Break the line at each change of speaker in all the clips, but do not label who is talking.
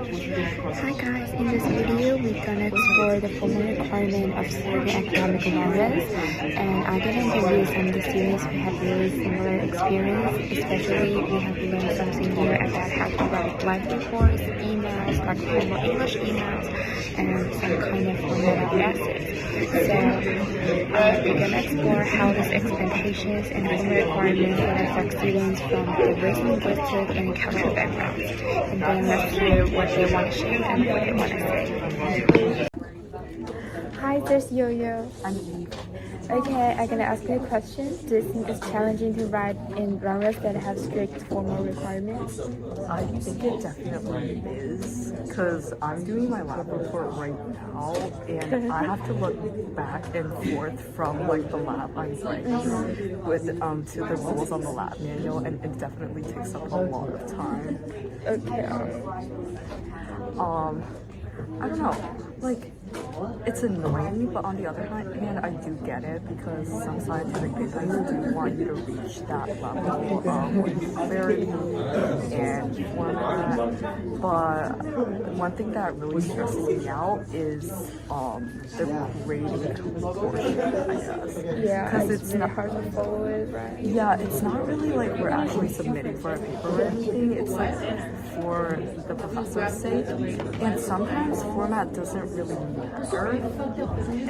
Hi guys, in this video we're gonna explore the formal requirement of certain academic environments, and I'm gonna interview some of the students who have really similar experience. Especially we have learned something here about how to write live reports, emails, like formal English emails, and some kind of formal essays. So we're gonna explore how these expectations and formal requirements will affect students from diverse linguistic and cultural backgrounds, and then let's hear what they want to share and what they want to say. Hi, there's Yo-Yo.
I'm Eve.
Okay, I'm gonna ask you a question. Do you think it's challenging to write in genres that have strict formal requirements?
I think it definitely is, because I'm doing my lab report right now, and I have to look back and forth from like the lab I'm writing with to the rules on the lab manual, and it definitely takes up a lot of time.
Okay.
I don't know, like, it's annoying, but on the other hand, I do get it, because some scientific papers do want you to reach that level of clarity and format. But one thing that really stresses me out is the grading portion, I guess.
Yeah,
because
it's really hard to follow it, right?
Yeah, it's not really like we're actually submitting for a paper or anything. It's like for the professor's sake, and sometimes format doesn't really matter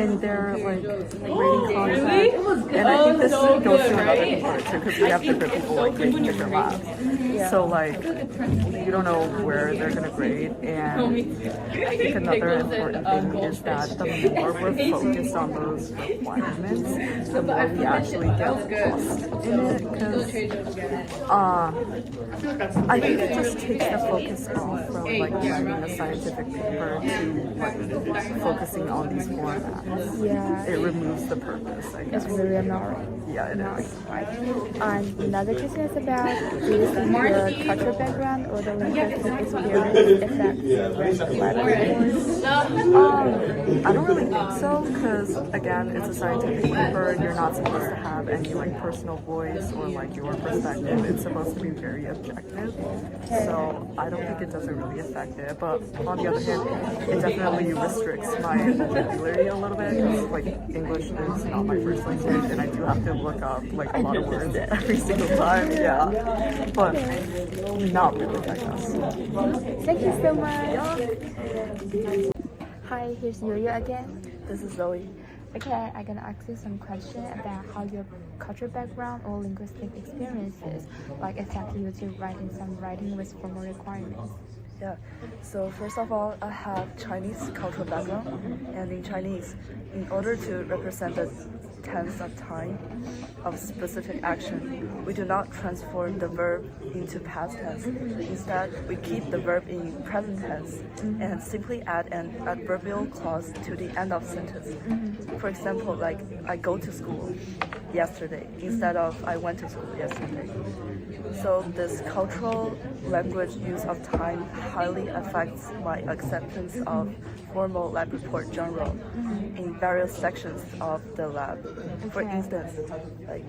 in their like grading content. And I think this goes to another component too, because we have different people like grading different labs.
Yeah.
So like you don't know where they're gonna grade, and I think another important thing is that the more we're focused on those requirements, the more we actually get lost in it, because I think it just takes the focus off from like writing a scientific paper to like focusing on these formats.
Yeah.
It removes the purpose, I guess.
It's really annoying.
Yeah, it is.
And another question is about, do you think your cultural background or the linguistic experience affects your writing?
I don't really think so, because again, it's a scientific paper. You're not supposed to have any like personal voice or like your perspective. It's supposed to be very objective. So I don't think it doesn't really affect it. But on the other hand, it definitely restricts my vocabulary a little bit, because like English is not my first language, and I do have to look up like a lot of words every single time. Yeah, but not really, I guess.
Thank you so much. Hi, here's Yo-Yo again.
This is Zoe.
Okay, I'm gonna ask you some questions about how your cultural background or linguistic experiences like affect you to write in some writing with formal requirements.
Yeah, so first of all, I have Chinese cultural background, and in Chinese, in order to represent the tense of time of specific action, we do not transform the verb into past tense. Instead, we keep the verb in present tense and simply add an adverbial clause to the end of sentence. For example, like I go to school yesterday instead of I went to school yesterday. So this cultural language use of time highly affects my acceptance of formal lab report genre in various sections of the lab. For instance, like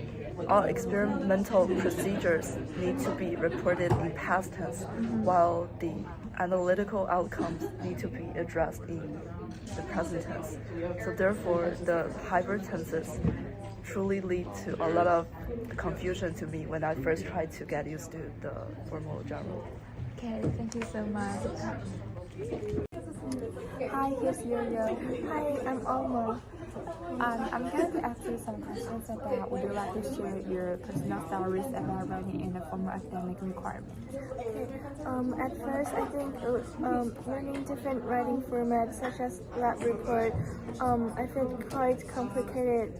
all experimental procedures need to be reported in past tense, while the analytical outcomes need to be addressed in the present tense. So therefore, the hybrid tenses truly lead to a lot of confusion to me when I first tried to get used to the formal genre.
Okay, thank you so much. Hi, here's Yo-Yo. Hi, I'm Alma. I'm going to ask you some questions about, would you like to share your personal stories about writing in a formal academic requirement?
At first, I think learning different writing formats such as lab report, I found quite complicated,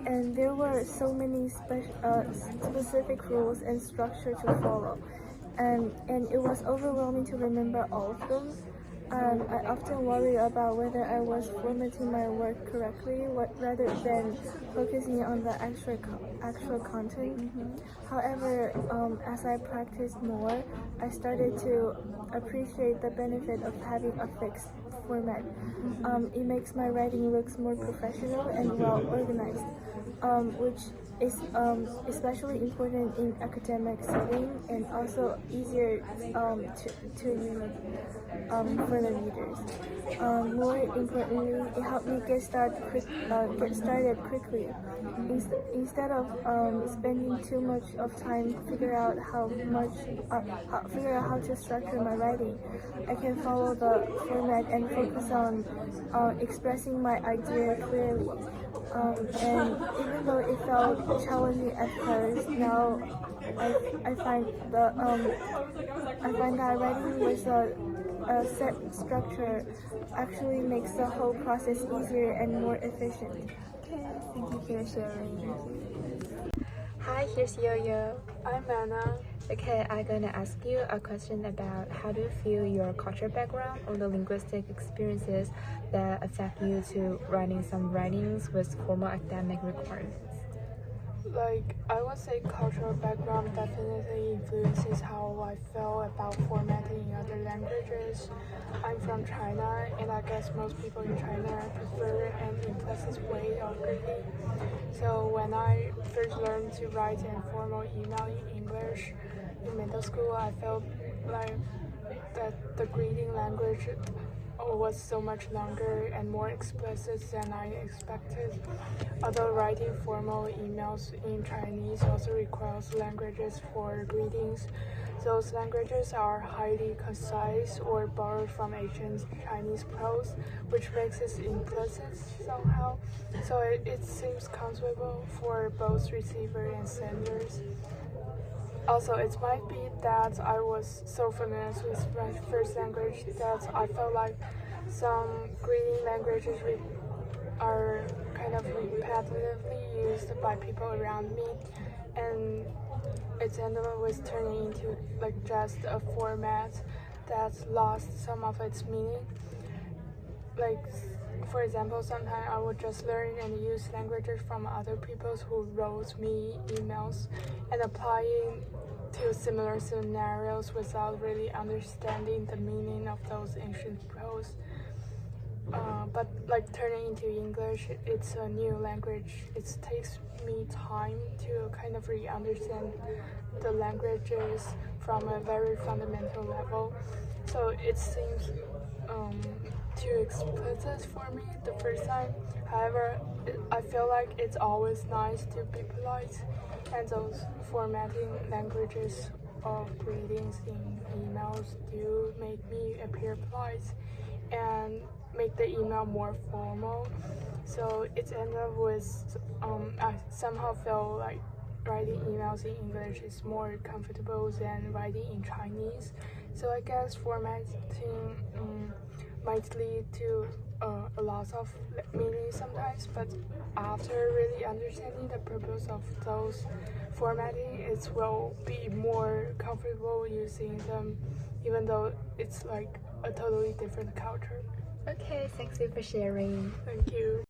and there were so many specific rules and structure to follow, and it was overwhelming to remember all of them. I often worry about whether I was formatting my work correctly, rather than focusing on the actual content. However, as I practiced more, I started to appreciate the benefit of having a fixed format. It makes my writing looks more professional and well organized, which especially important in academic setting and also easier to read for the readers. More importantly, it helped me get started quickly. Instead of spending too much of time figure out how to structure my writing, I can follow the format and focus on expressing my idea clearly. And even though it felt challenging at first, now I find that writing with a set structure actually makes the whole process easier and more efficient.
Okay, thank you for sharing. Hi, here's Yo-Yo.
I'm Anna.
Okay, I'm gonna ask you a question about how do you feel your cultural background or the linguistic experiences that affect you to writing some writings with formal academic requirements.
Like, I would say cultural background definitely influences how I feel about formatting in other languages. I'm from China, and I guess most people in China prefer an implicit way of greeting. So when I first learned to write an formal email in English in middle school, I felt like that the greeting language was so much longer and more explicit than I expected. Although writing formal emails in Chinese also requires languages for greetings, those languages are highly concise or borrowed from ancient Chinese prose, which makes it implicit somehow. So it seems comfortable for both receiver and senders. Also, it might be that I was so familiar with my first language that I felt like some greeting languages are kind of repetitively used by people around me, and it ended up with turning into like just a format that lost some of its meaning. Like, for example, sometimes I would just learn and use languages from other people who wrote me emails and applying to similar scenarios without really understanding the meaning of those ancient prose. But like turning into English, it's a new language. It takes me time to kind of really understand the languages from a very fundamental level. So it seems too explicit for me the first time. However, I feel like it's always nice to be polite, and those formatting languages of greetings in emails do make me appear polite and make the email more formal. So it ended up with I somehow feel like writing emails in English is more comfortable than writing in Chinese. So I guess formatting might lead to a loss of meaning sometimes, but after really understanding the purpose of those formatting, it will be more comfortable using them, even though it's like a totally different culture.
Okay, thanks you for sharing.
Thank you.